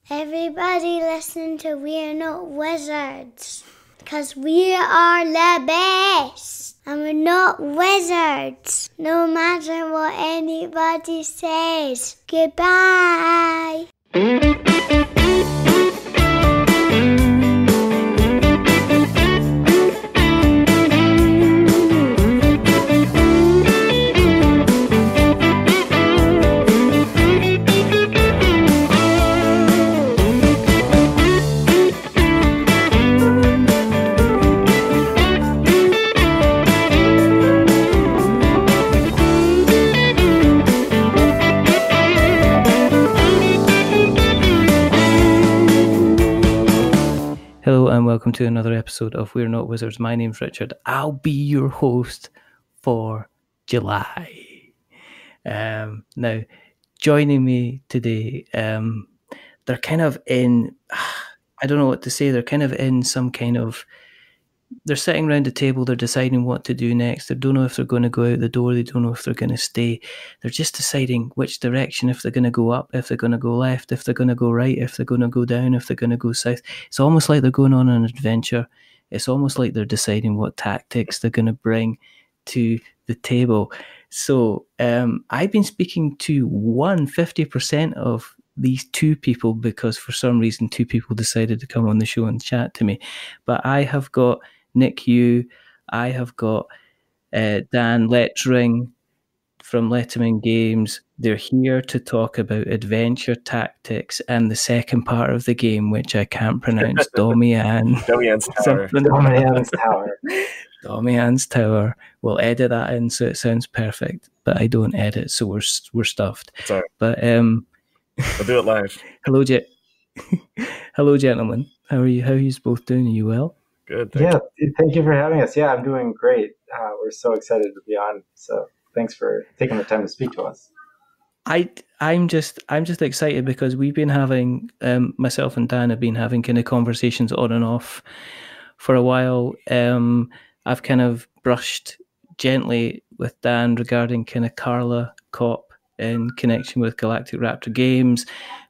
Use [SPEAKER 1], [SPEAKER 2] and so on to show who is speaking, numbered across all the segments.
[SPEAKER 1] Everybody listen to We're Not Wizards, because we are the best, and we're not wizards, no matter what anybody says. Goodbye.
[SPEAKER 2] Hello and welcome to another episode of We're Not Wizards. My name's Richard. I'll be your host for July. Now, joining me today, they're kind of in, I don't know what to say, they're kind of in some kind of, they're sitting around a table, they're deciding what to do next. They don't know if they're going to go out the door, they don't know if they're going to stay. They're just deciding which direction, if they're going to go up, if they're going to go left, if they're going to go right, if they're going to go down, if they're going to go south. It's almost like they're going on an adventure. It's almost like they're deciding what tactics they're going to bring to the table. So I've been speaking to 50% of these two people because for some reason two people decided to come on the show and chat to me. But I have got Nick Yu, I have got Dan Letzring from Letiman Games. They're here to talk about adventure tactics and the second part of the game, which I can't pronounce. Domian's Tower.
[SPEAKER 3] Domian's Tower.
[SPEAKER 2] Domian's Tower. We'll edit that in so it sounds perfect, but I don't edit, so we're stuffed.
[SPEAKER 4] Sorry.
[SPEAKER 2] But
[SPEAKER 4] we'll do it live.
[SPEAKER 2] Hello, hello, gentlemen. How are you? How are you both doing? Are you well?
[SPEAKER 4] Good.
[SPEAKER 3] Thank you for having us. Yeah, I'm doing great. We're so excited to be on. So thanks for taking the time to speak to us.
[SPEAKER 2] I'm just excited because we've been having myself and Dan have been having kind of conversations on and off for a while. I've kind of brushed gently with Dan regarding kind of Carla Cop in connection with Galactic Raptor Games.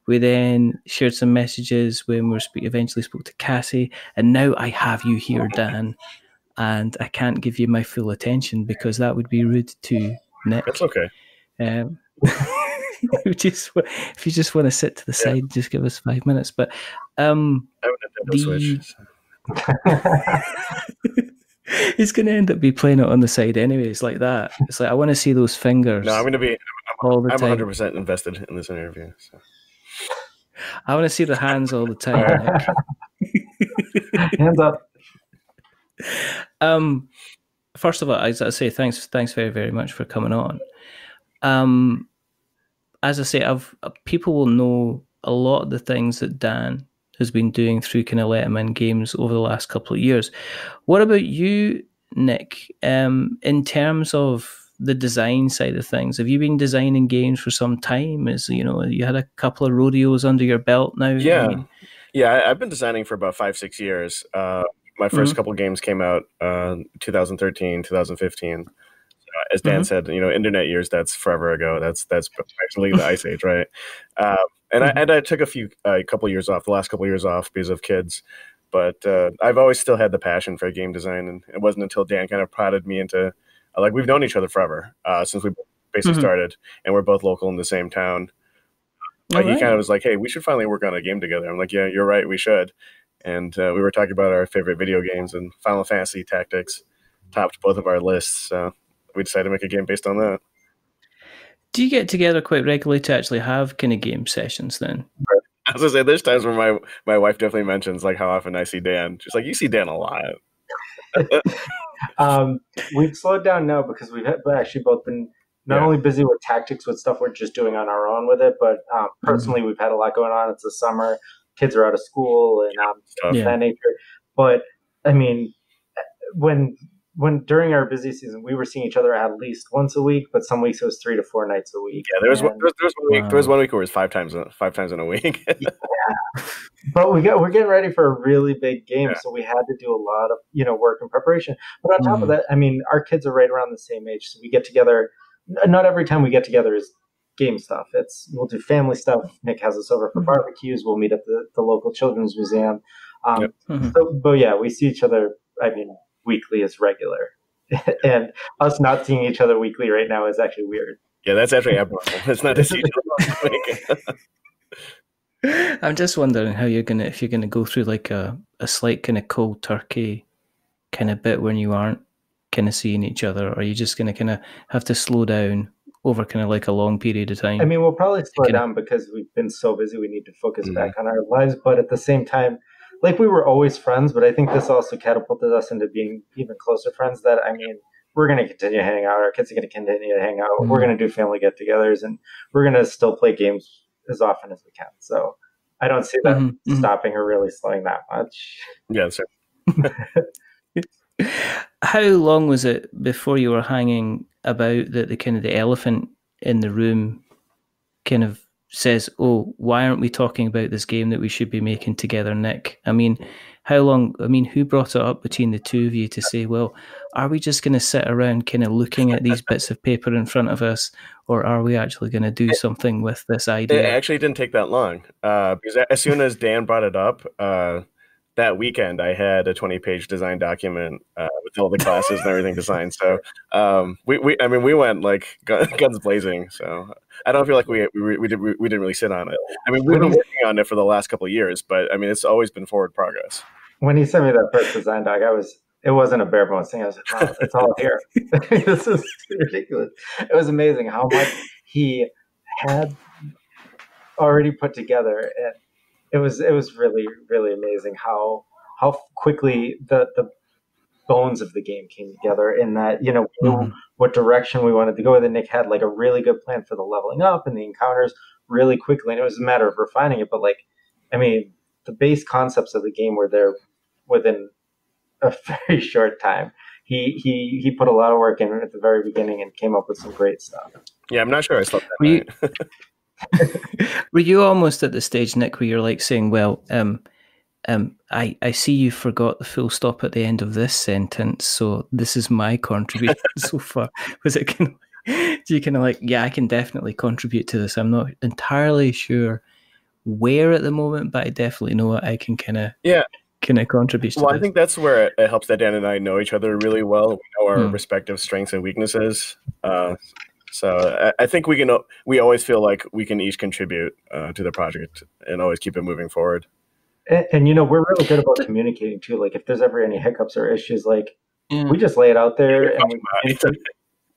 [SPEAKER 2] We then shared some messages when we eventually spoke to Cassie, and now I have you here, Dan, and I can't give you my full attention because that would be rude to Nick.
[SPEAKER 4] That's okay.
[SPEAKER 2] If you just want to sit to the side, just give us 5 minutes. But
[SPEAKER 4] I have a Nintendo Switch.
[SPEAKER 2] He's going to end up be playing it on the side anyways, like that. It's like I want to see those fingers.
[SPEAKER 4] No, I'm
[SPEAKER 2] 100%
[SPEAKER 4] invested in this interview. So.
[SPEAKER 2] I want to see the hands all the time.
[SPEAKER 3] Hands up.
[SPEAKER 2] First of all, I say thanks very, very much for coming on. As I say, people will know a lot of the things that Dan has been doing through kind of Letiman Games over the last couple of years. What about you, Nick? In terms of the design side of things, have you been designing games for some time? You had a couple of rodeos under your belt now.
[SPEAKER 4] I've been designing for about 5-6 years. My first couple of games came out 2013, 2015. As Dan said, internet years, that's forever ago. That's actually the Ice Age, right? And I took a couple of years off, the last couple of years off because of kids. But I've always still had the passion for game design, and it wasn't until Dan kind of prodded me into we've known each other forever since we basically started, and we're both local in the same town. But he kind of was like, "Hey, we should finally work on a game together." I'm like, "Yeah, you're right, we should." And we were talking about our favorite video games, and Final Fantasy Tactics topped both of our lists. So we decided to make a game based on that.
[SPEAKER 2] Do you get together quite regularly to actually have kind of game sessions then?
[SPEAKER 4] As I say, there's times where my wife definitely mentions like how often I see Dan. She's like, "You see Dan a lot."
[SPEAKER 3] We've slowed down now because we've actually both been not only busy with tactics, with stuff we're just doing on our own with it, but personally we've had a lot going on. It's the summer, kids are out of school and that nature. But I mean, when during our busy season, we were seeing each other at least once a week, but some weeks it was 3 to 4 nights a week.
[SPEAKER 4] Yeah, there was one week. There was 1 week where it was five times in a week.
[SPEAKER 3] Yeah, but we're getting ready for a really big game, so we had to do a lot of work and preparation. But on top of that, I mean, our kids are right around the same age, so we get together. Not every time we get together is game stuff. We'll do family stuff. Nick has us over for barbecues. We'll meet at the local children's museum. But yeah, we see each other. I mean, weekly is regular, and us not seeing each other weekly right now is actually weird.
[SPEAKER 4] Yeah, that's actually abnormal. It's not to see each other.
[SPEAKER 2] I'm just wondering how if you're gonna go through like a slight kind of cold turkey kind of bit when you aren't kind of seeing each other, or are you just gonna kind of have to slow down over kind of like a long period of time?
[SPEAKER 3] I mean, we'll probably slow down because we've been so busy. We need to focus back on our lives, but at the same time, like we were always friends, but I think this also catapulted us into being even closer friends. That I mean, we're going to continue to hang out. Our kids are going to continue to hang out. We're going to do family get-togethers, and we're going to still play games as often as we can. So I don't see that stopping or really slowing that much.
[SPEAKER 4] Yeah, sir.
[SPEAKER 2] How long was it before you were hanging about that the kind of the elephant in the room kind of says, "Oh, why aren't we talking about this game that we should be making together, Nick?" I mean, how long? I mean, who brought it up between the two of you to say, "Well, are we just going to sit around kind of looking at these bits of paper in front of us, or are we actually going to do something with this idea?"
[SPEAKER 4] It actually didn't take that long because as soon as Dan brought it up, that weekend I had a 20-page design document with all the classes and everything designed. So we went like guns blazing. So I don't feel like we didn't really sit on it. I mean, we've been working on it for the last couple of years, but I mean, it's always been forward progress.
[SPEAKER 3] When he sent me that first design doc, it wasn't a bare bones thing. I was like, wow, it's all here. This is ridiculous. It was amazing how much he had already put together, and it was really, really amazing how quickly the bones of the game came together, in that, what direction we wanted to go with it. Nick had like a really good plan for the leveling up and the encounters really quickly, and it was a matter of refining it. But like, I mean, the base concepts of the game were there within a very short time. He put a lot of work in at the very beginning and came up with some great stuff.
[SPEAKER 4] Yeah, I'm not sure I slept that night.
[SPEAKER 2] Were you almost at the stage, Nick, where you're like saying, "Well, I see you forgot the full stop at the end of this sentence, so this is my contribution so far"? Was it kind of, do you kind of like, yeah, I can definitely contribute to this. I'm not entirely sure where at the moment, but I definitely know what I can kind of contribute to.
[SPEAKER 4] Well, I think that's where it helps that Dan and I know each other really well. We know our respective strengths and weaknesses. So I think we always feel like we can each contribute to the project and always keep it moving forward.
[SPEAKER 3] And we're really good about communicating too. Like if there's ever any hiccups or issues, like we just lay it out there.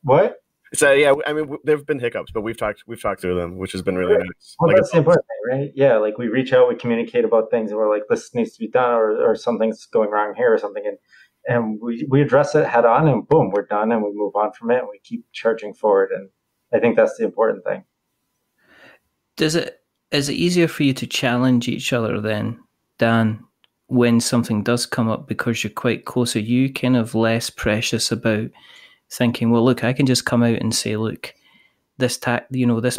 [SPEAKER 3] What?
[SPEAKER 4] So yeah, I mean, there've been hiccups, but we've talked through them, which has been really nice.
[SPEAKER 3] Well, that's the important thing, right? Yeah, like we reach out, we communicate about things, and we're like, this needs to be done, or something's going wrong here, or something, and we address it head on, and boom, we're done, and we move on from it, and we keep charging forward. And I think that's the important thing.
[SPEAKER 2] Is it easier for you to challenge each other then, Dan, when something does come up because you're quite close? Are you kind of less precious about thinking, well, look, I can just come out and say, look, this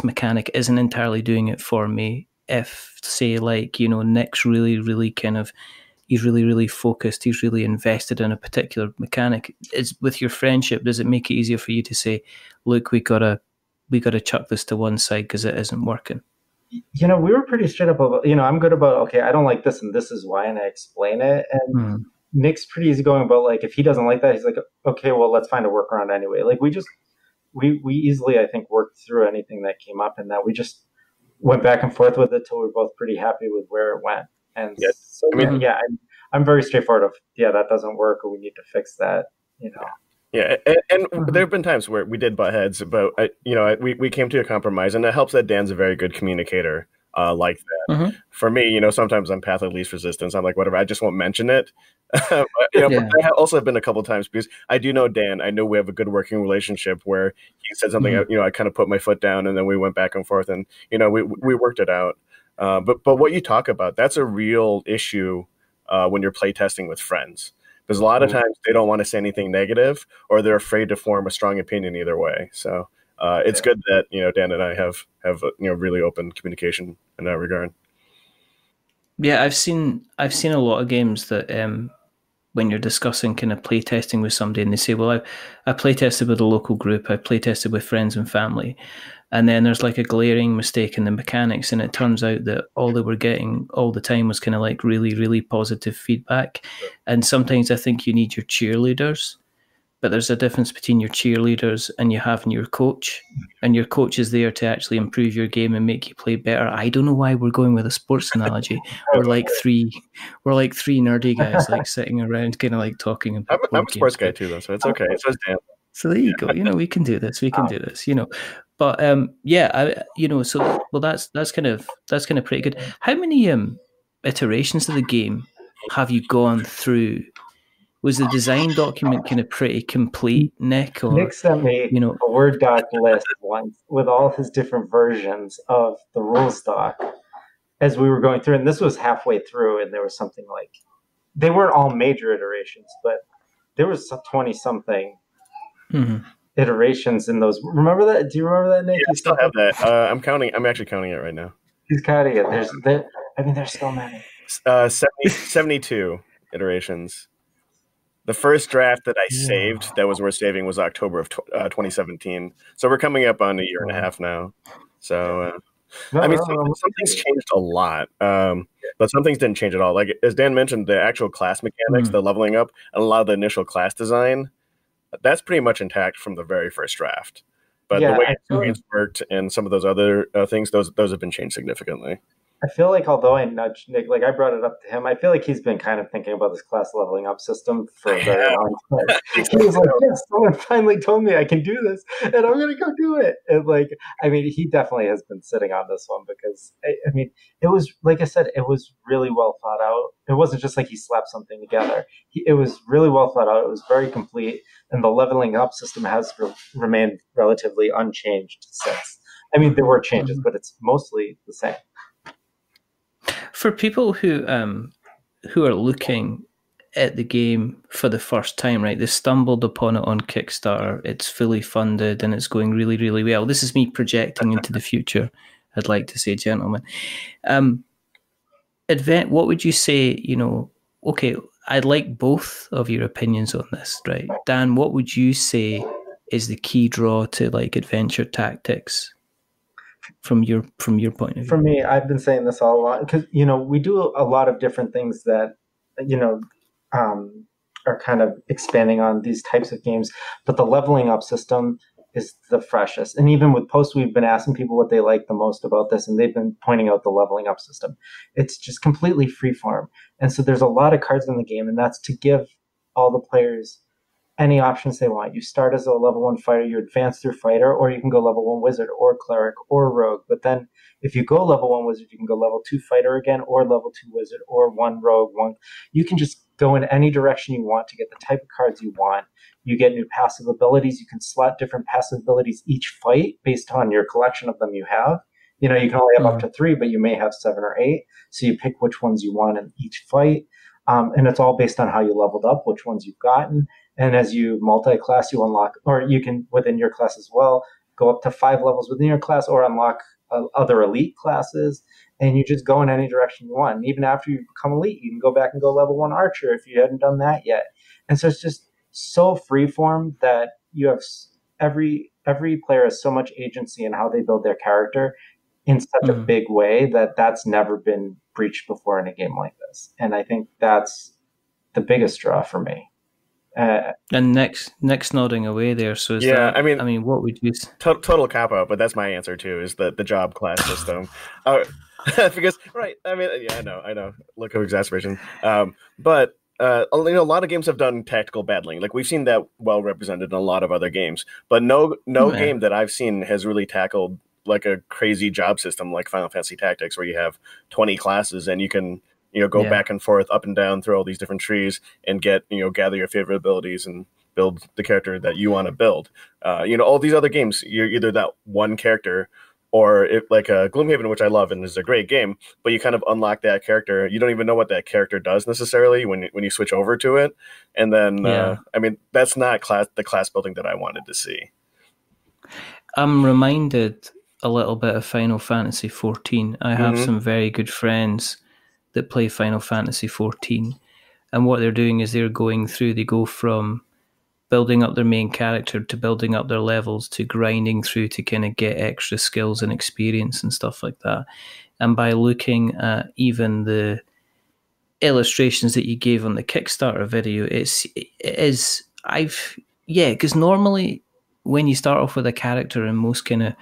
[SPEAKER 2] mechanic isn't entirely doing it for me. If, say, like, Nick's really, really he's really, really focused, he's really invested in a particular mechanic. With your friendship, does it make it easier for you to say, look, we gotta chuck this to one side because it isn't working?
[SPEAKER 3] We were pretty straight up about, I'm good about, okay, I don't like this and this is why, and I explain it. And Nick's pretty easygoing about, like, if he doesn't like that, he's like, okay, well, let's find a workaround anyway. Like, we easily, I think, worked through anything that came up, and that we just went back and forth with it till we were both pretty happy with where it went. And so, I'm very straightforward of, that doesn't work, or we need to fix that,
[SPEAKER 4] Yeah, and there have been times where we did butt heads, but we came to a compromise, and it helps that Dan's a very good communicator like that. For me, sometimes I'm path of least resistance. I'm like, whatever, I just won't mention it. But I also have been a couple of times, because I do know Dan. I know we have a good working relationship where he said something, I kind of put my foot down, and then we went back and forth, and we worked it out. But what you talk about, that's a real issue when you're playtesting with friends. Because a lot of times they don't want to say anything negative, or they're afraid to form a strong opinion either way. So it's good that Dan and I have really open communication in that regard.
[SPEAKER 2] Yeah, I've seen a lot of games that when you're discussing kind of playtesting with somebody, and they say, well, I playtested with a local group, I playtested with friends and family, and then there's like a glaring mistake in the mechanics, and it turns out that all they were getting all the time was kind of like really, really positive feedback. And sometimes I think you need your cheerleaders, but there's a difference between your cheerleaders and you having your coach, and your coach is there to actually improve your game and make you play better. I don't know why we're going with a sports analogy. We're like three nerdy guys like sitting around kind of like talking about
[SPEAKER 4] I'm a sports guy too, though, so it's okay. It says Dan.
[SPEAKER 2] So there you go. We can do this. We can do this. But that's kind of pretty good. How many iterations of the game have you gone through? Was the design document kind of pretty complete, Nick? Or
[SPEAKER 3] Nick sent me a Word doc list once with all his different versions of the rules doc as we were going through, and this was halfway through, and there was something like, they weren't all major iterations, but there was 20-something iterations in those. Remember that? Do you remember that, Nick?
[SPEAKER 4] Yeah, I still have that. I'm counting. I'm actually counting it right now.
[SPEAKER 3] He's counting it. There's so many.
[SPEAKER 4] 72 iterations. The first draft that I saved that was worth saving was October of 2017. So we're coming up on a year and a half now. So, some things changed a lot, but some things didn't change at all. Like, as Dan mentioned, the actual class mechanics, the leveling up, and a lot of the initial class design, that's pretty much intact from the very first draft. But the way experience worked and some of those other things, those have been changed significantly.
[SPEAKER 3] I feel like, although I nudged Nick, like I brought it up to him, I feel like he's been kind of thinking about this class leveling up system for a very long time. He was like, yes, someone finally told me I can do this, and I'm going to go do it. And he definitely has been sitting on this one because, it was, like I said, it was really well thought out. It wasn't just like he slapped something together. It was really well thought out. It was very complete, and the leveling up system has remained relatively unchanged since. There were changes, but it's mostly the same.
[SPEAKER 2] For people who are looking at the game for the first time, right? They stumbled upon it on Kickstarter. It's fully funded and it's going really, really well. This is me projecting into the future, I'd like to say, gentlemen. What would you say, okay, I'd like both of your opinions on this, right? Dan, what would you say is the key draw to like adventure tactics? From your point of view?
[SPEAKER 3] For me, I've been saying this all along because we do a lot of different things that are kind of expanding on these types of games, but the leveling up system is the freshest. And even with posts, we've been asking people what they like the most about this, and they've been pointing out the leveling up system. It's just completely freeform, and so there's a lot of cards in the game, and that's to give all the players any options they want. You start as a level 1 fighter, you advance through fighter, or you can go level 1 wizard or cleric or rogue. But then if you go level 1 wizard, you can go level 2 fighter again, or level 2 wizard, or 1 rogue, 1. You can just go in any direction you want to get the type of cards you want. You get new passive abilities. You can slot different passive abilities each fight based on your collection of them you have. You can only have up to 3, but you may have 7 or 8. So you pick which ones you want in each fight. And it's all based on how you leveled up, which ones you've gotten. And as you multi-class, you unlock, or you can, within your class as well, go up to 5 levels within your class or unlock other elite classes. And you just go in any direction you want. And even after you become elite, you can go back and go level 1 archer if you hadn't done that yet. And so it's just so freeform that you have every player has so much agency in how they build their character in such a big way that's never been breached before in a game like this. And I think that's the biggest draw for me.
[SPEAKER 2] And Nick's nodding away there. So what would you say?
[SPEAKER 4] Total cop out, but that's my answer too. Is the job class system? Because right, I know. Look of exacerbation. But a lot of games have done tactical battling. Like we've seen that well represented in a lot of other games. But no game that I've seen has really tackled like a crazy job system like Final Fantasy Tactics, where you have 20 classes and you can go back and forth, up and down through all these different trees and get, gather your favorite abilities and build the character that you want to build. All these other games, you're either that one character or like Gloomhaven, which I love and is a great game, but you kind of unlock that character. You don't even know what that character does necessarily when you switch over to it. And then, that's not the class building that I wanted to see.
[SPEAKER 2] I'm reminded a little bit of Final Fantasy 14. I have some very good friends that play Final Fantasy 14, And what they're doing is they go from building up their main character to building up their levels to grinding through to kind of get extra skills and experience and stuff like that. And by looking at even the illustrations that you gave on the Kickstarter video, because normally when you start off with a character in most kind of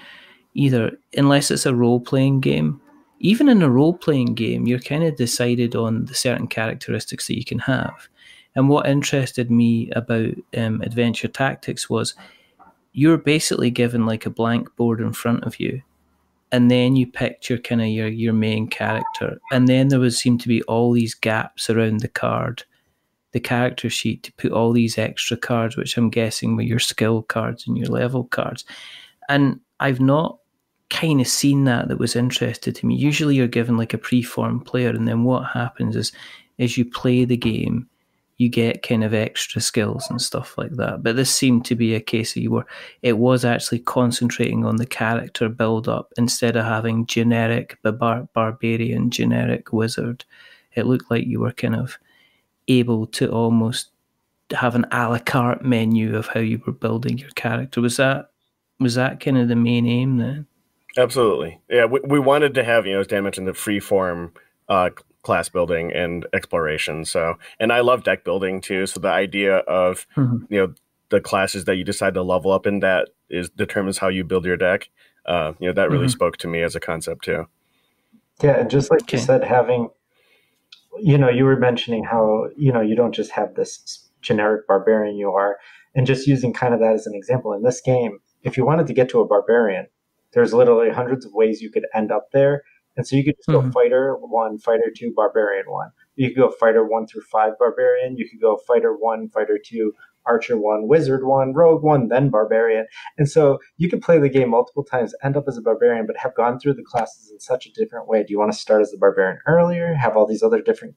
[SPEAKER 2] either, unless it's a role-playing game, even in a role-playing game, you're kind of decided on the certain characteristics that you can have. And what interested me about Adventure Tactics was you're basically given like a blank board in front of you, and then you picked your kind of your main character, and then there would seem to be all these gaps around the character sheet to put all these extra cards, which I'm guessing were your skill cards and your level cards. And I've not kind of seen that was interested to me. Usually you're given like a preformed player, and then what happens is as you play the game, you get kind of extra skills and stuff like that. But this seemed to be a case of it was actually concentrating on the character build up instead of having generic barbarian, generic wizard. It looked like you were kind of able to almost have an a la carte menu of how you were building your character. Was that kind of the main aim then?
[SPEAKER 4] Absolutely. Yeah, we wanted to have, as Dan mentioned, the free form class building and exploration. So, and I love deck building too. So the idea of, the classes that you decide to level up in that determines how you build your deck. That really spoke to me as a concept too.
[SPEAKER 3] Yeah. And just like you said, having, you were mentioning how, you don't just have this generic barbarian and just using kind of that as an example in this game, if you wanted to get to a barbarian, there's literally hundreds of ways you could end up there. And so you could just go fighter 1, fighter 2, barbarian 1. You could go fighter 1 through 5 barbarian. You could go fighter 1, fighter 2, archer 1, wizard 1, rogue 1, then barbarian. And so you could play the game multiple times, end up as a barbarian, but have gone through the classes in such a different way. Do you want to start as a barbarian earlier, have all these other different,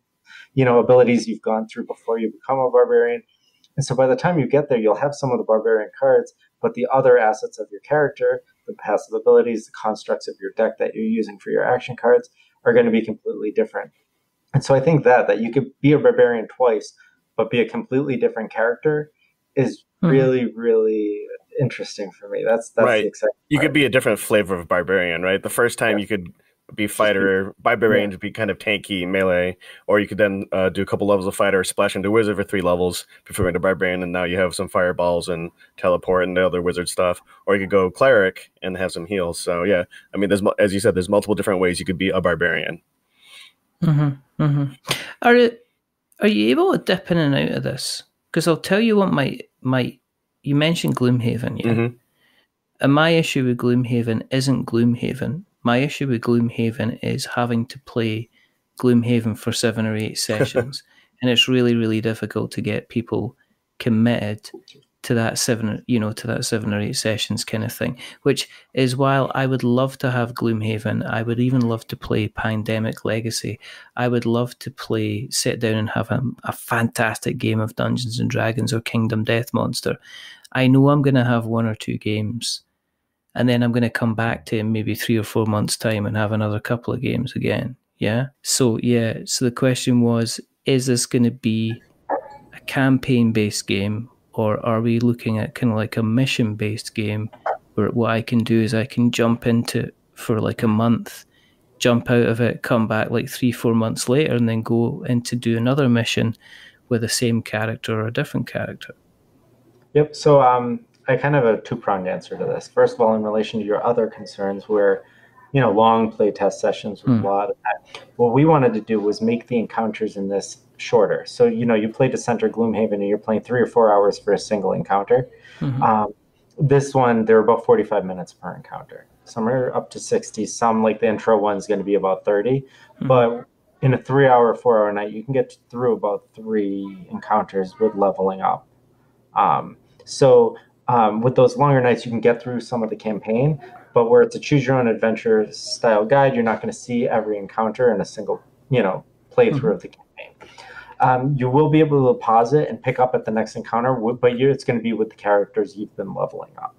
[SPEAKER 3] abilities you've gone through before you become a barbarian? And so by the time you get there, you'll have some of the barbarian cards, but the other assets of your character, the passive abilities, the constructs of your deck that you're using for your action cards are going to be completely different. And so I think that you could be a barbarian twice, but be a completely different character is really, really interesting for me. That's
[SPEAKER 4] right.
[SPEAKER 3] The exciting part.
[SPEAKER 4] You could be a different flavor of barbarian, right? The first time you could be fighter, barbarian to be kind of tanky, melee, or you could then do a couple levels of fighter, splash into wizard for 3 levels before going to barbarian, and now you have some fireballs and teleport and the other wizard stuff. Or you could go cleric and have some heals. So yeah, I mean, as you said, there's multiple different ways you could be a barbarian.
[SPEAKER 2] Are you able to dip in and out of this? Because I'll tell you what you mentioned Gloomhaven, yeah? And my issue with Gloomhaven isn't Gloomhaven. My issue with Gloomhaven is having to play Gloomhaven for 7 or 8 sessions. And it's really, really difficult to get people committed to that 7 or 8 sessions kind of thing. Which is while I would love to have Gloomhaven, I would even love to play Pandemic Legacy. I would love to sit down and have a fantastic game of Dungeons and Dragons or Kingdom Death Monster. I know I'm going to have 1 or 2 games, and then I'm going to come back to maybe 3 or 4 months' time and have another couple of games again. Yeah. So the question was, is this going to be a campaign-based game, or are we looking at kind of like a mission-based game where what I can do is I can jump into for like a month, jump out of it, come back like 3-4 months later, and then go in to do another mission with the same character or a different character? Yep.
[SPEAKER 3] So I kind of have a 2-pronged answer to this. First of all, in relation to your other concerns where, long play test sessions with a lot of that, what we wanted to do was make the encounters in this shorter. So, you play Dissenter Gloomhaven and you're playing 3 or 4 hours for a single encounter. This one, they're about 45 minutes per encounter. Some are up to 60. Some, like the intro one's going to be about 30. But in a 3-hour, 4-hour night, you can get through about 3 encounters with leveling up. With those longer nights, you can get through some of the campaign, but where it's a choose your own adventure style guide, you're not going to see every encounter in a single, playthrough of the campaign. You will be able to pause it and pick up at the next encounter, but it's going to be with the characters you've been leveling up.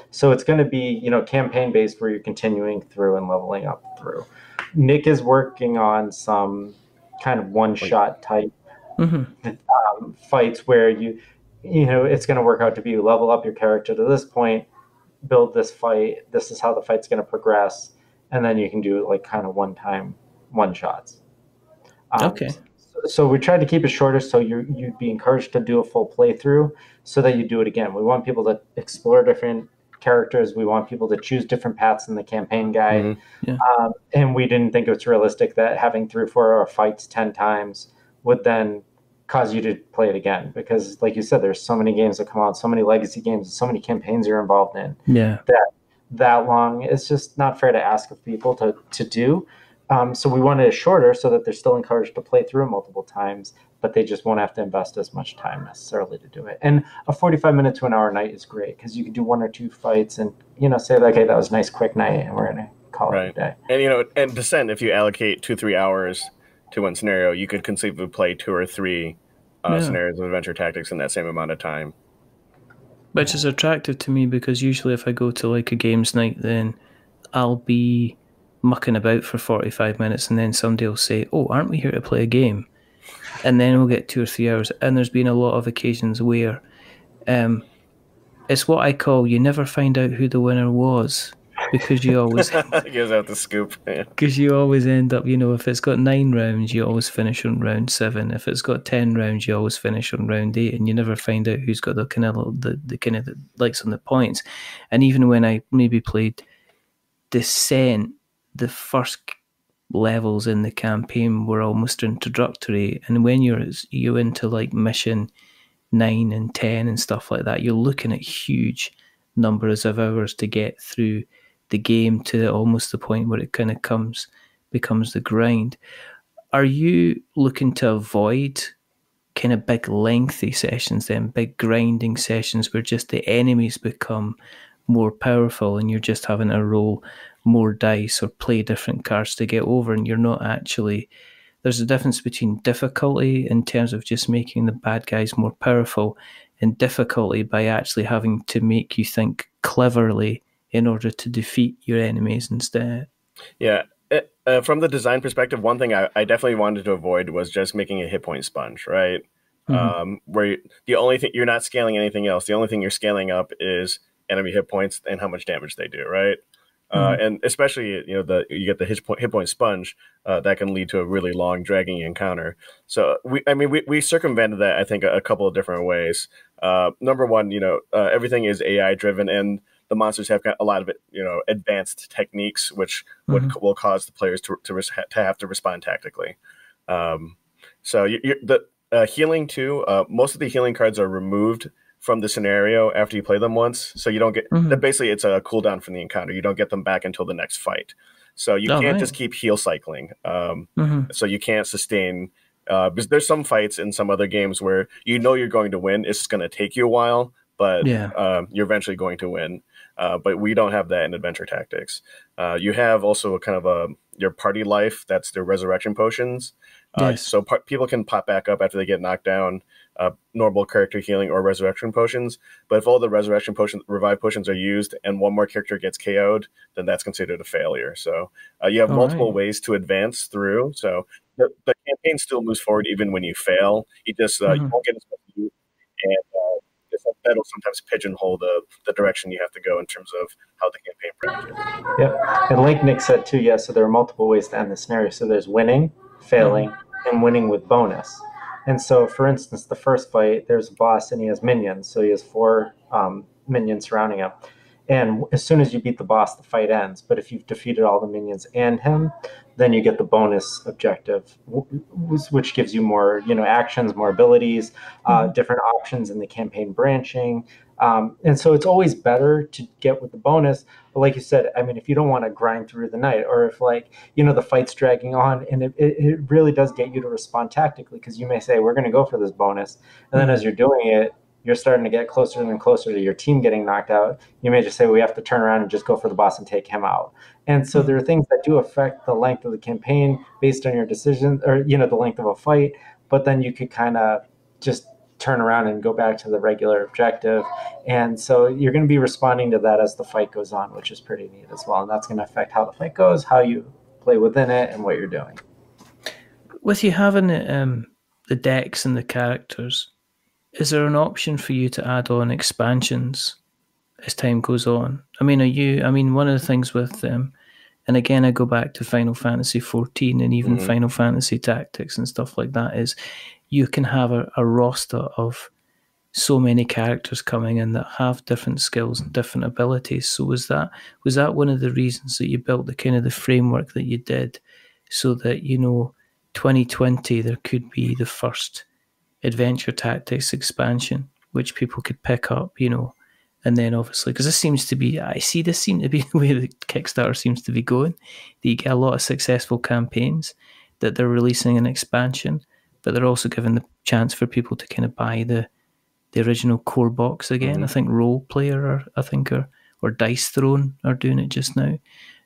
[SPEAKER 3] So it's going to be, campaign based where you're continuing through and leveling up through. Nick is working on some kind of one-shot type
[SPEAKER 2] Mm-hmm.
[SPEAKER 3] fights where it's going to work out to be level up your character to this point, build this fight. This is how the fight's going to progress, and then you can do like kind of one shots.
[SPEAKER 2] Okay.
[SPEAKER 3] So we tried to keep it shorter, so you'd be encouraged to do a full playthrough, so that you do it again. We want people to explore different characters. We want people to choose different paths in the campaign guide.
[SPEAKER 2] Mm-hmm. Yeah.
[SPEAKER 3] And we didn't think it was realistic that having 3 or 4 fights 10 times would then cause you to play it again, because like you said, there's so many games that come out, so many legacy games, so many campaigns you're involved in.
[SPEAKER 2] Yeah.
[SPEAKER 3] That long, it's just not fair to ask of people to do. So we wanted it shorter so that they're still encouraged to play through it multiple times, but they just won't have to invest as much time necessarily to do it. And a 45-minute to an hour night is great, because you can do 1 or 2 fights and say like, hey, that was a nice quick night, and we're gonna call it a day.
[SPEAKER 4] And and Descent, if you allocate 2-3 hours to one scenario, you could conceivably play 2 or 3 scenarios of adventure tactics in that same amount of time.
[SPEAKER 2] Which is attractive to me, because usually if I go to like a games night, then I'll be mucking about for 45 minutes, and then somebody will say, oh, aren't we here to play a game? And then we'll get 2 or 3 hours. And there's been a lot of occasions where it's what I call, you never find out who the winner was, because you always
[SPEAKER 4] gives out the scoop.
[SPEAKER 2] Because you always end up, if it's got 9 rounds, you always finish on round 7. If it's got 10 rounds, you always finish on round 8, and you never find out who's got the kind of the likes on the points. And even when I maybe played Descent, the first levels in the campaign were almost introductory, and when you're into like mission 9 and 10 and stuff like that, you're looking at huge numbers of hours to get through the game to almost the point where it kind of becomes the grind. Are you looking to avoid kind of big lengthy sessions then, big grinding sessions where just the enemies become more powerful and you're just having to roll more dice or play different cards to get over, and you're not actually... There's a difference between difficulty in terms of just making the bad guys more powerful, and difficulty by actually having to make you think cleverly in order to defeat your enemies instead.
[SPEAKER 4] Yeah. From the design perspective, one thing I definitely wanted to avoid was just making a hit point sponge, right? Mm-hmm. Where the only thing, you're not scaling anything else. The only thing you're scaling up is enemy hit points and how much damage they do, right? And especially, you get the hit point sponge, that can lead to a really long, dragging encounter. So we circumvented that, I think, a couple of different ways. Number one, everything is AI driven, and the monsters have got a lot of advanced techniques, which will cause the players to have to respond tactically. So the healing too. Most of the healing cards are removed from the scenario after you play them once, so you don't get basically it's a cooldown from the encounter. You don't get them back until the next fight, so you can't just keep heal cycling. So you can't sustain, because there's some fights in some other games where you're going to win. It's just going to take you a while, but you're eventually going to win. But we don't have that in adventure tactics. You have also a kind of your party life. That's their resurrection potions. So people can pop back up after they get knocked down. Normal character healing or resurrection potions. But if all the resurrection revive potions are used and one more character gets KO'd, then that's considered a failure. So you have multiple ways to advance through. So the campaign still moves forward even when you fail. You just you won't get as much loot, and that'll sometimes pigeonhole the direction you have to go in terms of how the campaign branches.
[SPEAKER 3] Yep. And like Nick said too, so there are multiple ways to end the scenario. So there's winning, failing, and winning with bonus. And so, for instance, the first fight, there's a boss and he has minions. So he has 4 minions surrounding him. And as soon as you beat the boss, the fight ends. But if you've defeated all the minions and him, then you get the bonus objective, which gives you more, actions, more abilities, different options in the campaign branching. And so it's always better to get with the bonus. But like you said, if you don't want to grind through the night, or if the fight's dragging on, and it really does get you to respond tactically, because you may say, we're going to go for this bonus. And then as you're doing it, you're starting to get closer and closer to your team getting knocked out. You may just say, we have to turn around and just go for the boss and take him out. And so there are things that do affect the length of the campaign based on your decision, or, the length of a fight. But then you could kind of just turn around and go back to the regular objective. And so you're going to be responding to that as the fight goes on, which is pretty neat as well. And that's going to affect how the fight goes, how you play within it, and what you're doing.
[SPEAKER 2] with you having the decks and the characters, is there an option for you to add on expansions as time goes on? I mean, one of the things with them, and again, I go back to Final Fantasy XIV and even Final Fantasy Tactics and stuff like that, is you can have a roster of so many characters coming in that have different skills and different abilities. So was that one of the reasons that you built the kind of the framework that you did, so that 2020 there could be the first Adventure Tactics expansion which people could pick up, and then obviously, because this seem to be the way the Kickstarter seems to be going, that you get a lot of successful campaigns that they're releasing an expansion, but they're also giving the chance for people to kind of buy the original core box again. I think Role Player or Dice Throne are doing it just now.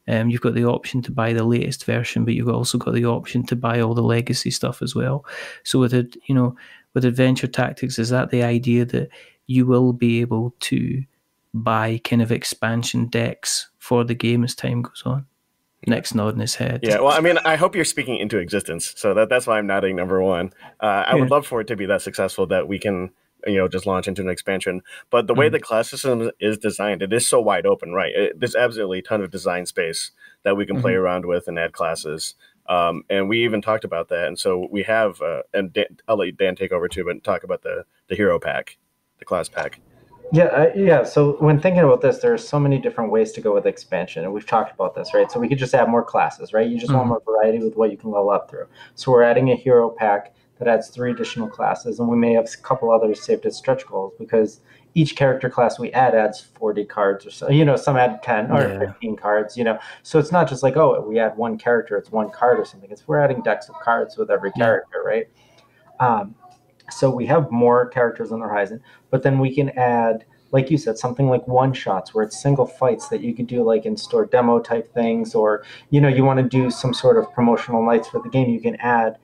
[SPEAKER 2] You've got the option to buy the latest version, but you've also got the option to buy all the legacy stuff as well. So with it, with Adventure Tactics, is that the idea that you will be able to buy kind of expansion decks for the game as time goes on? Nick's nodding his head.
[SPEAKER 4] Yeah, well, I mean, I hope you're speaking into existence. So that's why I'm nodding, number one. I would love for it to be that successful that we can, just launch into an expansion. But the way the class system is designed, it is so wide open, right? There's absolutely a ton of design space that we can play around with and add classes. And we even talked about that. And so we have, I'll let Dan take over too, but talk about the hero pack, the class pack.
[SPEAKER 3] Yeah. So when thinking about this, there are so many different ways to go with expansion, and we've talked about this, right? So we could just add more classes, right? You just want more variety with what you can level up through. So we're adding a hero pack that adds 3 additional classes, and we may have a couple others saved as stretch goals, because each character class we add adds 40 cards or so. Some add 10 or 15 cards. So it's not just like, oh, we add one character, it's one card or something. We're adding decks of cards with every character, right? So we have more characters on the horizon, but then we can add, like you said, something like one-shots where it's single fights that you could do like in-store demo type things, or, you want to do some sort of promotional nights for the game. You can add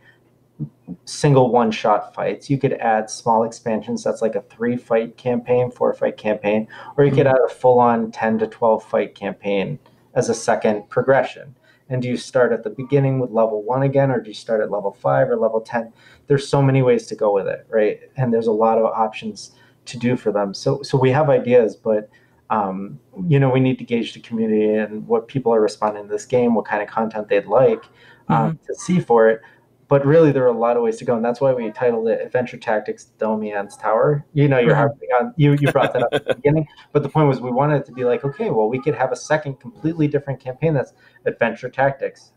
[SPEAKER 3] single one-shot fights. You could add small expansions. That's like a 3-fight campaign, 4-fight campaign, or you could add a full-on 10 to 12-fight campaign as a second progression. And do you start at the beginning with level 1 again, or do you start at level 5 or level 10? There's so many ways to go with it, right? And there's a lot of options to do for them. So we have ideas, but we need to gauge the community and what people are responding to this game, what kind of content they'd like to see for it. But really, there are a lot of ways to go, and that's why we titled it Adventure Tactics Domian's Tower. You're harping on, you brought that up at the beginning, but the point was we wanted it to be like, okay, well, we could have a second completely different campaign that's Adventure Tactics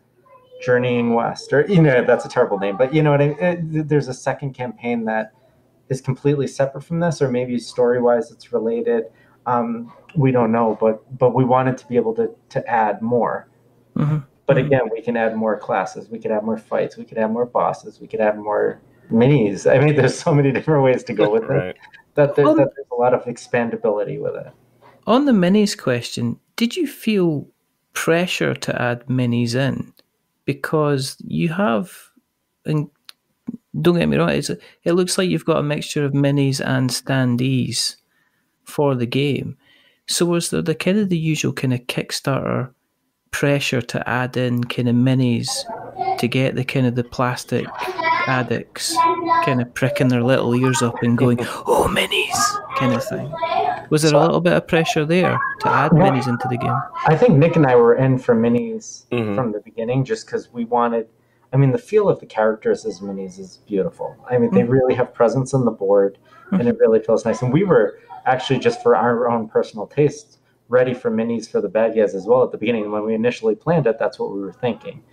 [SPEAKER 3] Journeying West, or that's a terrible name, but there's a second campaign that is completely separate from this, or maybe story-wise it's related. We don't know, but we wanted to be able to add more. But again, we can add more classes, we could add more fights, we could add more bosses, we could add more minis. I mean, there's so many different ways to go with it that there's a lot of expandability with it.
[SPEAKER 2] On the minis question, did you feel pressure to add minis in? Because you have, and don't get me wrong, it looks like you've got a mixture of minis and standees for the game. So was there the kind of the usual kind of Kickstarter pressure to add in kind of minis to get the kind of the plastic addicts kind of pricking their little ears up and going, oh, minis, kind of thing? Was there a little bit of pressure there to add minis into the game?
[SPEAKER 3] I think Nick and I were in for minis from the beginning, just because we wanted, the feel of the characters as minis is beautiful. They really have presence on the board, and it really feels nice. And we were actually, just for our own personal tastes, ready for minis for the bad guys as well at the beginning. When we initially planned it, that's what we were thinking.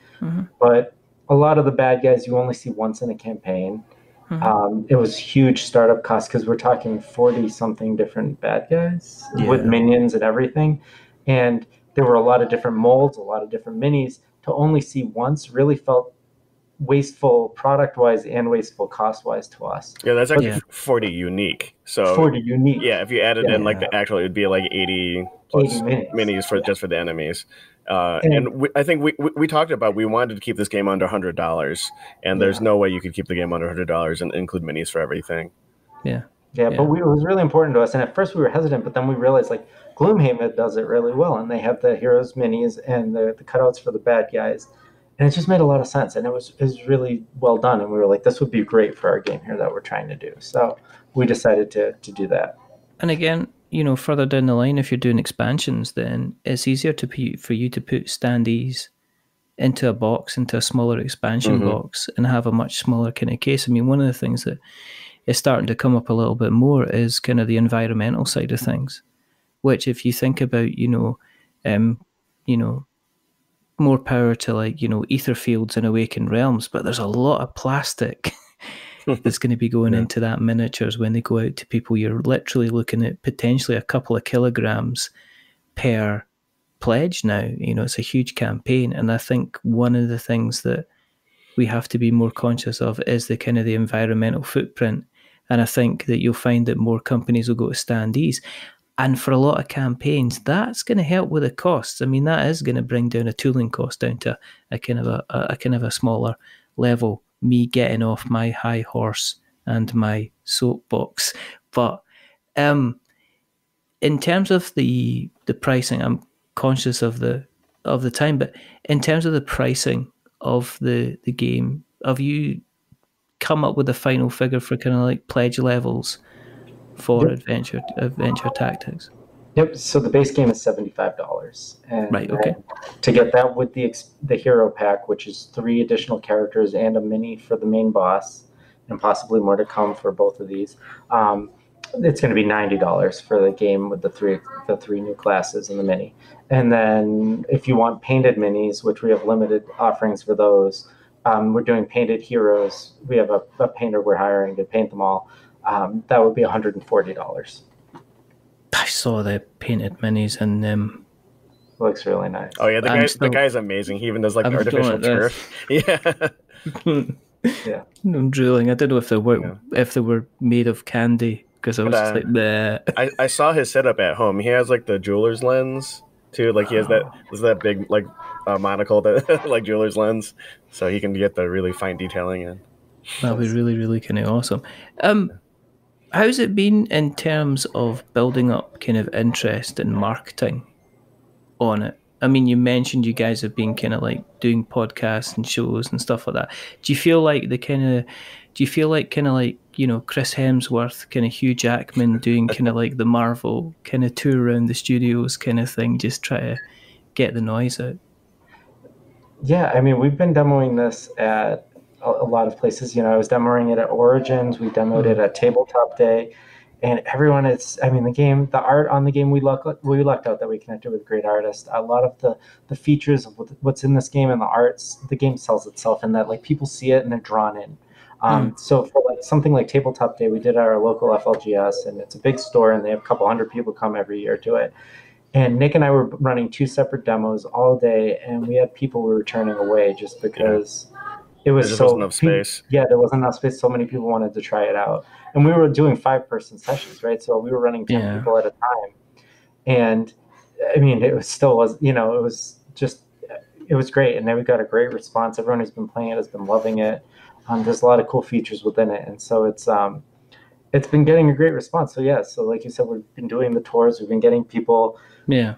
[SPEAKER 3] But a lot of the bad guys you only see once in a campaign. It was huge startup costs, because we're talking 40-something different bad guys with minions and everything. And there were a lot of different molds, a lot of different minis. To only see once really felt wasteful product-wise and wasteful cost-wise to us.
[SPEAKER 4] Yeah, that's actually 40 unique. So
[SPEAKER 3] 40 unique.
[SPEAKER 4] Yeah, if you added in like the actual, it'd be like 80 minis for just for the enemies. And I think we talked about, we wanted to keep this game under $100, and there's no way you could keep the game under $100 and include minis for everything.
[SPEAKER 3] Yeah, but it was really important to us. And at first we were hesitant, but then we realized like Gloomhaven does it really well, and they have the heroes minis and the cutouts for the bad guys. And it just made a lot of sense, and it was really well done. And we were like, this would be great for our game here that we're trying to do. So we decided to do that.
[SPEAKER 2] And again, further down the line, if you're doing expansions, then it's easier for you to put standees into a box, into a smaller expansion box, and have a much smaller kind of case. I mean, one of the things that is starting to come up a little bit more is kind of the environmental side of things, which if you think about, more power to ether fields and awakened realms, but there's a lot of plastic that's going to be going into that miniatures when they go out to people. You're literally looking at potentially a couple of kilograms per pledge now. It's a huge campaign, and I think one of the things that we have to be more conscious of is the kind of the environmental footprint. And I think that you'll find that more companies will go to standees. And for a lot of campaigns, that's going to help with the costs. I mean, that is going to bring down a tooling cost down to a kind of a smaller level. Me getting off my high horse and my soapbox. But in terms of the pricing, I'm conscious of the time. But in terms of the pricing of the game, have you come up with a final figure for kind of like pledge levels for adventure tactics?
[SPEAKER 3] Yep. So the base game is $75, and
[SPEAKER 2] right. Okay.
[SPEAKER 3] To get that with the hero pack, which is 3 additional characters and a mini for the main boss, and possibly more to come for both of these, it's going to be $90 for the game with the three new classes and the mini. And then if you want painted minis, which we have limited offerings for those, we're doing painted heroes. We have a painter we're hiring to paint them all. That would be $140.
[SPEAKER 2] I saw the painted minis and
[SPEAKER 3] looks really nice.
[SPEAKER 4] Oh yeah, the guy's amazing. He even does like artificial turf. Yeah.
[SPEAKER 3] Yeah.
[SPEAKER 2] I'm drooling. I don't know if they were made of candy, because I was just like, bleh.
[SPEAKER 4] I saw his setup at home. He has like the jeweler's lens too. Like he has that big like monocle that like jeweler's lens, so he can get the really fine detailing in.
[SPEAKER 2] That'd be really, really kind of awesome. How's it been in terms of building up kind of interest and marketing on it? I mean, you mentioned you guys have been kind of like doing podcasts and shows and stuff like that. Do you feel like Chris Hemsworth, kind of Hugh Jackman doing kind of like the Marvel kind of tour around the studios kind of thing, just try to get the noise out?
[SPEAKER 3] Yeah, I mean, we've been demoing this at a lot of places. I was demoing it at Origins. We demoed it at Tabletop Day, and everyone the art on the game, we lucked out that we connected with great artists. A lot of the features of what's in this game and the arts, the game sells itself, and that like people see it and they're drawn in. So for like something like Tabletop Day, we did at our local FLGS, and it's a big store, and they have a couple hundred people come every year to it. And Nick and I were running 2 separate demos all day, and we had people we were turning away just because it was
[SPEAKER 4] there wasn't enough space.
[SPEAKER 3] Yeah, there wasn't enough space. So many people wanted to try it out. And we were doing 5-person sessions, right? So we were running 10 people at a time. And I mean, it was great. And then we got a great response. Everyone who's been playing it has been loving it. There's a lot of cool features within it. And so it's been getting a great response. So like you said, we've been doing the tours. We've been getting people, in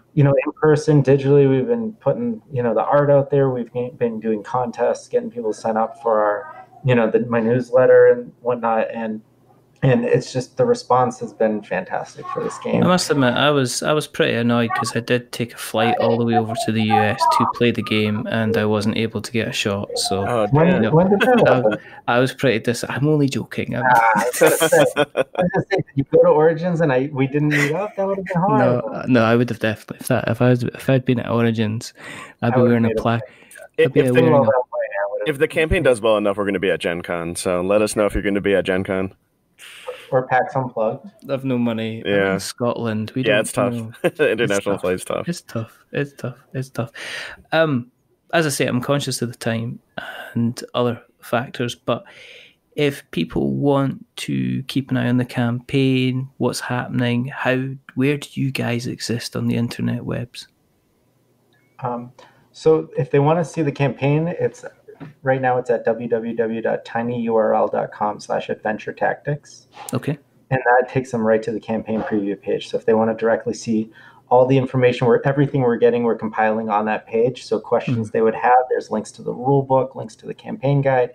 [SPEAKER 3] person, digitally. We've been putting, the art out there. We've been doing contests, getting people to sign up for our, my newsletter and whatnot. And it's just the response has been fantastic for this game.
[SPEAKER 2] I must admit, I was pretty annoyed because I did take a flight all the way over to the US to play the game, and I wasn't able to get a shot. So
[SPEAKER 3] when did that happen?
[SPEAKER 2] I was pretty I'm only joking.
[SPEAKER 3] I was gonna say, you go to Origins and we didn't meet up. That would have been hard.
[SPEAKER 2] No, I would have definitely. If I'd been at Origins, I'd be wearing a plaque.
[SPEAKER 4] If the campaign does well enough, we're going to be at Gen Con. So let us know if you're going to be at Gen Con.
[SPEAKER 3] Or PAX Unplugged.
[SPEAKER 2] I've no money.
[SPEAKER 4] Yeah.
[SPEAKER 2] In Scotland.
[SPEAKER 4] It's tough. International play is tough.
[SPEAKER 2] It's tough. As I say, I'm conscious of the time and other factors, but if people want to keep an eye on the campaign, what's happening, where do you guys exist on the internet webs?
[SPEAKER 3] So if they want to see the campaign, right now it's at www.tinyurl.com/adventure tactics.
[SPEAKER 2] Okay.
[SPEAKER 3] And that takes them right to the campaign preview page. So if they want to directly see all the information, everything we're getting, we're compiling on that page. So questions they would have, there's links to the rule book, links to the campaign guide,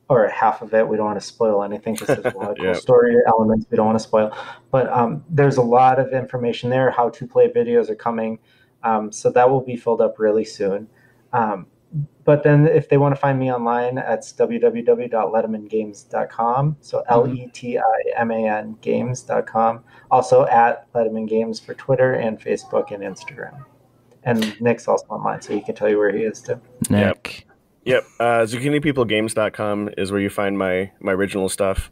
[SPEAKER 3] or half of it. We don't want to spoil anything because there's a lot of cool story elements we don't want to spoil. But there's a lot of information there. How to play videos are coming. So that will be filled up really soon. But then if they want to find me online, it's www.letimangames.com. So Letiman games.com. Also at Letiman Games for Twitter and Facebook and Instagram. And Nick's also online, so he can tell you where he is too.
[SPEAKER 2] Nick.
[SPEAKER 4] Yep. ZucchiniPeopleGames.com is where you find my original stuff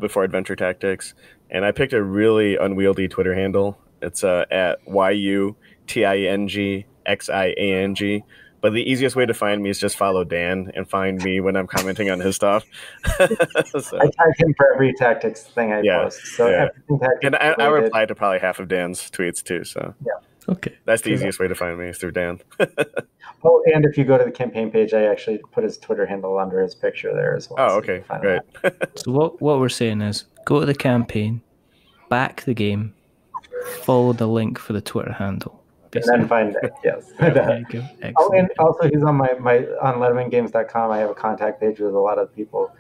[SPEAKER 4] before Adventure Tactics. And I picked a really unwieldy Twitter handle. It's at YUTINGXIANG. But the easiest way to find me is just follow Dan and find me when I'm commenting on his stuff.
[SPEAKER 3] So. I tag him for every tactics thing I post. So everything tactics
[SPEAKER 4] and I reply to probably half of Dan's tweets too. So
[SPEAKER 2] okay,
[SPEAKER 4] that's the easiest way to find me is through Dan.
[SPEAKER 3] Oh, and if you go to the campaign page, I actually put his Twitter handle under his picture there as well.
[SPEAKER 4] Oh, okay, great.
[SPEAKER 2] So what we're saying is go to the campaign, back the game, follow the link for the Twitter handle.
[SPEAKER 3] And then find it, yes.
[SPEAKER 2] There you go.
[SPEAKER 3] Oh, and also he's on my on LetimanGames.com. I have a contact page with a lot of people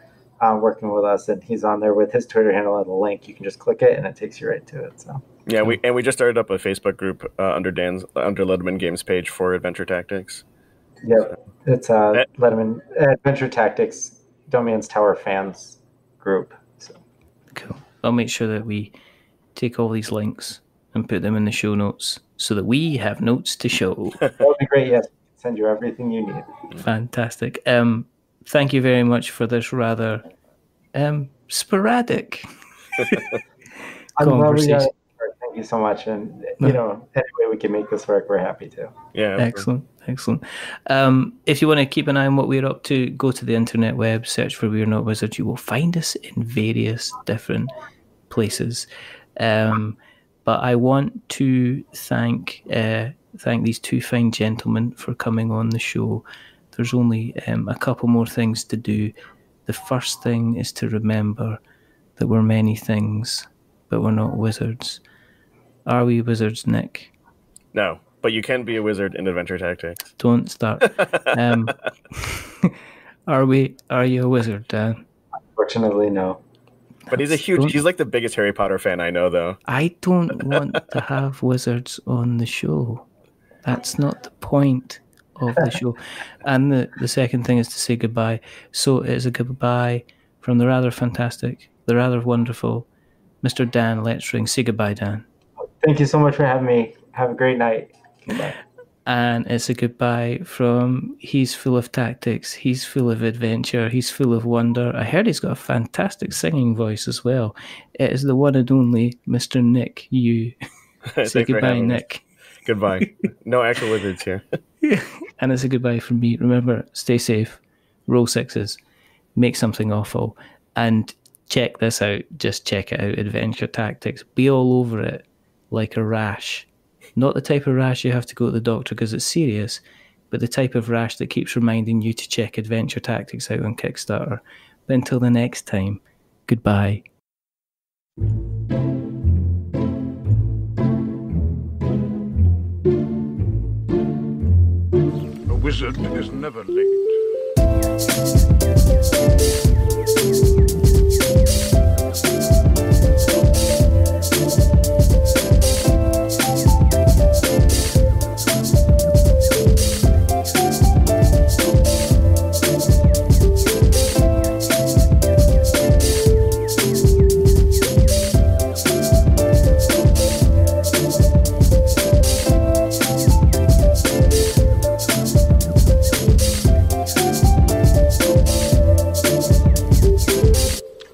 [SPEAKER 3] working with us, and he's on there with his Twitter handle and a link. You can just click it, and it takes you right to it. So
[SPEAKER 4] yeah, we just started up a Facebook group under Letiman Games page for Adventure Tactics.
[SPEAKER 3] Yep, it's Letiman Adventure Tactics Domains Tower fans group. So
[SPEAKER 2] cool. I'll make sure that we take all these links and put them in the show notes so that we have notes to show.
[SPEAKER 3] That would be great, yes. Send you everything you need.
[SPEAKER 2] Fantastic. Thank you very much for this rather sporadic conversation.
[SPEAKER 3] Thank you so much. And, any way we can make this work, we're happy to.
[SPEAKER 4] Yeah.
[SPEAKER 2] Excellent. If you want to keep an eye on what we're up to, go to the internet web, search for We're Not Wizards. You will find us in various different places. But I want to thank these two fine gentlemen for coming on the show. There's only a couple more things to do. The first thing is to remember that we're many things, but we're not wizards. Are we wizards, Nick?
[SPEAKER 4] No, but you can be a wizard in Adventure Tactics.
[SPEAKER 2] Don't start. Are you a wizard, Dan?
[SPEAKER 3] Unfortunately, no.
[SPEAKER 4] But he's like the biggest Harry Potter fan I know, though.
[SPEAKER 2] I don't want to have wizards on the show. That's not the point of the show. And the second thing is to say goodbye. So it is a goodbye from the rather fantastic, the rather wonderful Mr. Dan Letzring. Say goodbye, Dan.
[SPEAKER 3] Thank you so much for having me. Have a great night. Goodbye.
[SPEAKER 2] And it's a goodbye from he's full of tactics, he's full of adventure, he's full of wonder. I heard he's got a fantastic singing voice as well. It is the one and only Mr. Nick Yu. Say goodbye, Nick.
[SPEAKER 4] Goodbye. No actual wizards here.
[SPEAKER 2] And it's a goodbye from me. Remember, stay safe, roll sixes, make something awful, and check this out. Just check it out, Adventure Tactics. Be all over it like a rash. Not the type of rash you have to go to the doctor because it's serious, but the type of rash that keeps reminding you to check Adventure Tactics out on Kickstarter. But until the next time, goodbye.
[SPEAKER 5] A wizard is never late.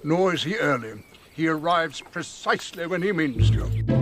[SPEAKER 5] Nor is he early. He arrives precisely when he means to.